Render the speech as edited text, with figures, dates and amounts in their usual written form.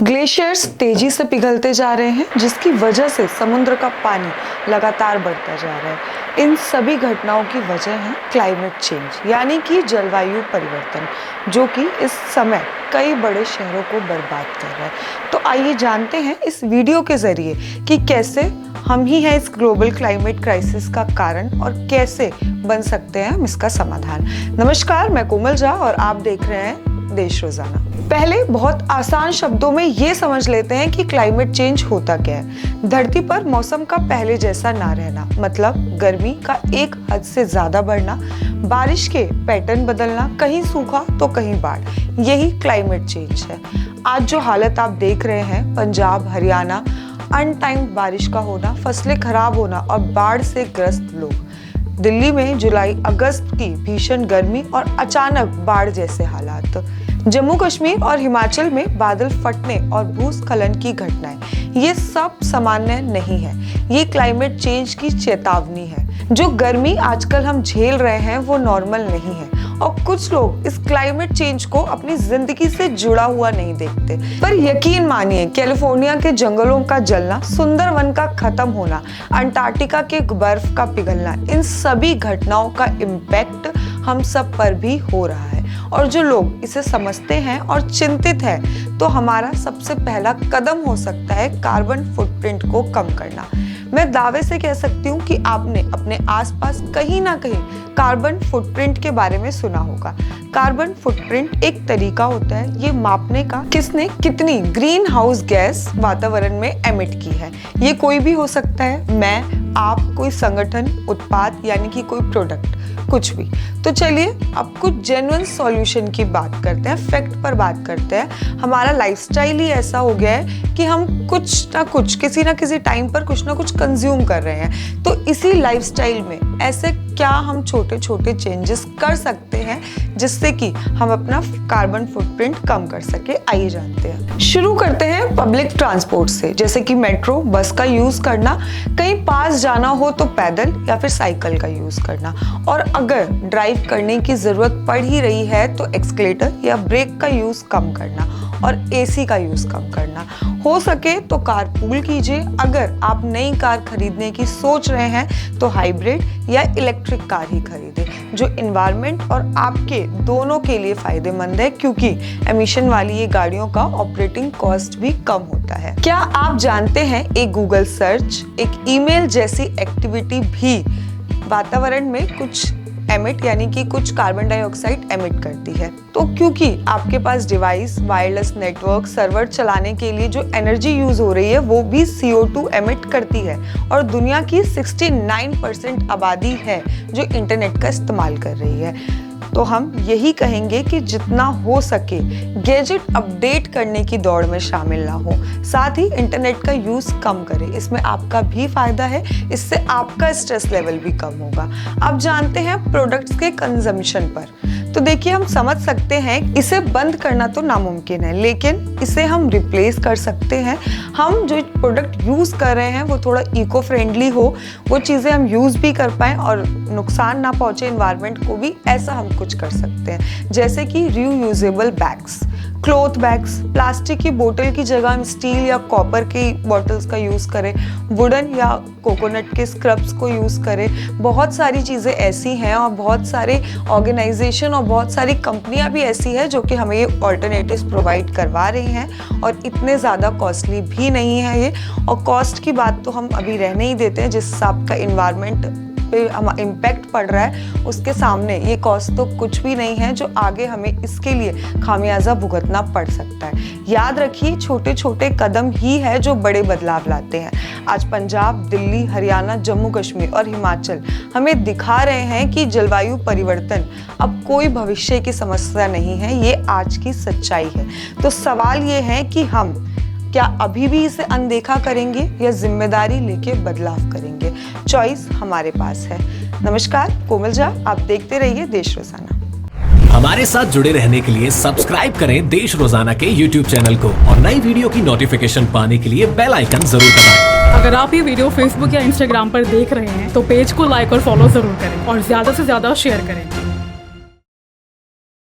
Glaciers तेजी से पिघलते जा रहे हैं, जिसकी वजह से समुद्र का पानी लगातार बढ़ता जा रहा है। इन सभी घटनाओं की वजह है क्लाइमेट चेंज यानी कि जलवायु परिवर्तन, जो कि इस समय कई बड़े शहरों को बर्बाद कर रहा है। तो आइए जानते हैं इस वीडियो के जरिए कि कैसे हम ही हैं इस ग्लोबल क्लाइमेट क्राइसिस का कारण और कैसे बन सकते हैं हम इसका समाधान। नमस्कार, मैं कोमल झा और आप देख रहे हैं देश रोजाना। पहले बहुत आसान शब्दों में ये समझ लेते हैं कि क्लाइमेट चेंज होता क्या है। धरती पर मौसम का पहले जैसा ना रहना, मतलब गर्मी का एक हद से ज्यादा बढ़ना, बारिश के पैटर्न बदलना, कहीं सूखा तो कहीं बाढ़, यही क्लाइमेट चेंज है। आज जो हालत आप देख रहे हैं, पंजाब, हरियाणा, अनटाइम बारिश का होना, फसलें खराब होना और बाढ़ से ग्रस्त लोग, दिल्ली में जुलाई अगस्त की भीषण गर्मी और अचानक बाढ़ जैसे हालात, जम्मू कश्मीर और हिमाचल में बादल फटने और भूस्खलन की घटनाएं, ये सब सामान्य नहीं है। ये क्लाइमेट चेंज की चेतावनी है। जो गर्मी आजकल हम झेल रहे हैं वो नॉर्मल नहीं है और कुछ लोग इस क्लाइमेट चेंज को अपनी जिंदगी से जुड़ा हुआ नहीं देखते। पर यकीन मानिए, कैलिफोर्निया के जंगलों का जलना, सुंदरवन का खत्म होना, अंटार्कटिका के बर्फ का पिघलना, इन सभी घटनाओं का इम्पैक्ट हम सब पर भी हो रहा है। और जो लोग इसे समझते हैं और चिंतित हैं, तो हमारा सबसे पहला कदम हो सकता है कार्बन फुटप्रिंट को कम करना। मैं दावे से कह सकती हूँ कि आपने अपने आसपास कहीं ना कहीं कार्बन फुटप्रिंट के बारे में सुना होगा। कार्बन फुटप्रिंट एक तरीका होता है ये मापने का किसने कितनी ग्रीन हाउस गैस वातावरण में एमिट की है। ये कोई भी हो सकता है, मैं, आप, कोई संगठन, उत्पाद यानी कि कोई प्रोडक्ट, कुछ भी। तो चलिए अब कुछ जेन्युइन सॉल्यूशन की बात करते हैं, फैक्ट पर बात करते हैं। हमारा लाइफस्टाइल ही ऐसा हो गया है कि हम कुछ ना कुछ किसी ना किसी टाइम पर कुछ ना कुछ कंज्यूम कर रहे हैं। तो इसी लाइफस्टाइल में ऐसे क्या हम छोटे छोटे चेंजेस कर सकते हैं जिससे कि हम अपना कार्बन फुटप्रिंट कम कर सके। आइए जानते हैं। शुरू करते हैं पब्लिक ट्रांसपोर्ट से, जैसे कि मेट्रो, बस का यूज करना, कहीं पास जाना हो तो पैदल या फिर साइकिल का यूज करना, और अगर ड्राइव करने की जरूरत पड़ ही रही है तो एक्सीलरेटर या ब्रेक का यूज कम करना और एसी का यूज कम करना। हो सके तो कारपूल कीजिए। अगर आप नई कार खरीदने की सोच रहे हैं तो हाइब्रिड या इलेक्ट्रिक कार ही खरीदें, जो एनवायरनमेंट और आपके दोनों के लिए फायदेमंद है, क्योंकि एमिशन वाली ये गाड़ियों का ऑपरेटिंग कॉस्ट भी कम होता है। क्या आप जानते हैं एक गूगल सर्च, एक ईमेल जैसी एक्टिविटी भी वातावरण में कुछ एमिट यानी कि कुछ कार्बन डाइऑक्साइड एमिट करती है। तो क्योंकि आपके पास डिवाइस, वायरलेस नेटवर्क, सर्वर चलाने के लिए जो एनर्जी यूज हो रही है वो भी CO2 एमिट करती है, और दुनिया की 69% आबादी है जो इंटरनेट का इस्तेमाल कर रही है। तो हम यही कहेंगे कि जितना हो सके गैजेट अपडेट करने की दौड़ में शामिल ना हो, साथ ही इंटरनेट का यूज कम करें। इसमें आपका भी फायदा है, इससे आपका स्ट्रेस लेवल भी कम होगा। अब जानते हैं प्रोडक्ट्स के कंजम्पशन पर। तो देखिए, हम समझ सकते हैं इसे बंद करना तो नामुमकिन है, लेकिन इसे हम रिप्लेस कर सकते हैं। हम जो प्रोडक्ट यूज कर रहे हैं वो थोड़ा इको फ्रेंडली हो, वो चीजें हम यूज भी कर पाए और नुकसान ना पहुंचे एनवायरनमेंट को भी, ऐसा हम कुछ कर सकते हैं। जैसे कि reusable bags, cloth bags, plastic की बोतल की जगह हम स्टील या कॉपर की बॉटल्स का यूज करें, वुडन या कोकोनट के स्क्रब्स को यूज करें। बहुत सारी चीजें ऐसी हैं और बहुत सारे ऑर्गेनाइजेशन और बहुत सारी कंपनियां भी ऐसी है जो कि हमें ये ऑल्टरनेटिव्स प्रोवाइड करवा रही हैं, और इतने ज़्यादा कॉस्टली भी नहीं है ये। और कॉस्ट की बात तो हम अभी रहने ही देते हैं, जिस हिसाब का इन्वायरमेंट पे इम्पैक्ट पड़ रहा है उसके सामने ये कॉस्ट तो कुछ भी नहीं है, जो आगे हमें इसके लिए खामियाजा भुगतना पड़ सकता है। याद रखिए, छोटे छोटे कदम ही है जो बड़े बदलाव लाते हैं। आज पंजाब, दिल्ली, हरियाणा, जम्मू कश्मीर और हिमाचल हमें दिखा रहे हैं कि जलवायु परिवर्तन अब कोई भविष्य की समस्या नहीं है, ये आज की सच्चाई है। तो सवाल ये है कि हम क्या अभी भी इसे अनदेखा करेंगे या जिम्मेदारी लेके बदलाव करेंगे? चॉइस हमारे पास है। नमस्कार, कोमल झा, आप देखते रहिए देश रोजाना। हमारे साथ जुड़े रहने के लिए सब्सक्राइब करें देश रोजाना के YouTube चैनल को और नई वीडियो की नोटिफिकेशन पाने के लिए बेल आइकन जरूर दबाएं। अगर आप ये वीडियो Facebook या Instagram पर देख रहे हैं तो पेज को लाइक और फॉलो जरूर करें और ज्यादा से ज्यादा शेयर करें।